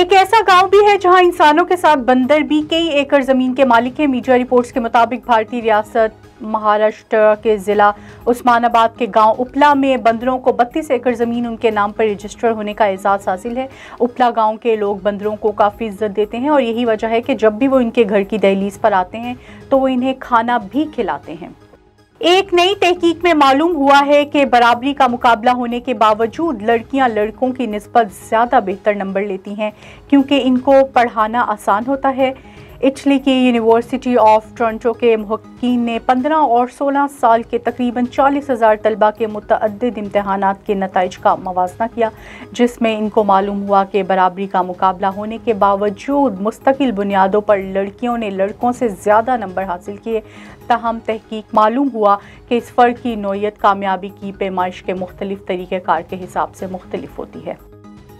एक ऐसा गांव भी है जहां इंसानों के साथ बंदर भी कई एकड़ जमीन के मालिक हैं। मीडिया रिपोर्ट्स के मुताबिक भारतीय रियासत महाराष्ट्र के जिला उस्मानाबाद के गांव उपला में बंदरों को 32 एकड़ जमीन उनके नाम पर रजिस्टर होने का एजाज हासिल है। उपला गांव के लोग बंदरों को काफ़ी इज्जत देते हैं और यही वजह है कि जब भी वो इनके घर की दहलीज पर आते हैं तो वो इन्हें खाना भी खिलाते हैं। एक नई तहकीक में मालूम हुआ है कि बराबरी का मुकाबला होने के बावजूद लड़कियां लड़कों की निस्बत ज़्यादा बेहतर नंबर लेती हैं क्योंकि इनको पढ़ाना आसान होता है। इटली की यूनिवर्सिटी ऑफ टोरंटो के मुहक्कीन ने 15 और 16 साल के तकरीबन 40,000 तलबा के मुतअद्दिद इम्तहानात के नताइज का मवाजना किया, जिसमें इनको मालूम हुआ कि बराबरी का मुकाबला होने के बावजूद मुस्तकिल बुनियादों पर लड़कियों ने लड़कों से ज़्यादा नंबर हासिल किए। ताहम तहकीक मालूम हुआ कि इस फ़र्क की नौयत कामयाबी की पैमाइश के मुख्तलिफ तरीक़ेकार के हिसाब से मुख्तलिफ होती है।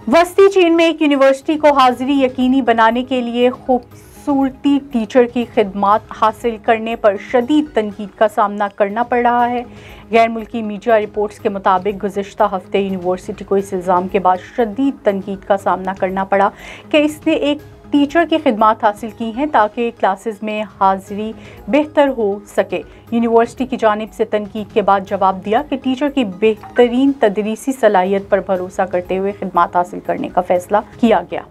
वस्ती चीन में एक यूनिवर्सिटी को हाज़िरी यकीनी बनाने के लिए खूबसूरती टीचर की खिदमात हासिल करने पर शदीद तनकीद का सामना करना पड़ रहा है। गैर मुल्की मीडिया रिपोर्ट्स के मुताबिक गुज़िश्ता हफ्ते यूनिवर्सिटी को इस इल्ज़ाम के बाद शदीद तनकीद का सामना करना पड़ा कि इसने एक टीचर की खिदमात हासिल की हैं ताकि क्लासेस में हाज़िरी बेहतर हो सके। यूनिवर्सिटी की जानिब से तनकीद के बाद जवाब दिया कि टीचर की बेहतरीन तदरीसी सलाहियत पर भरोसा करते हुए खिदमात हासिल करने का फैसला किया गया।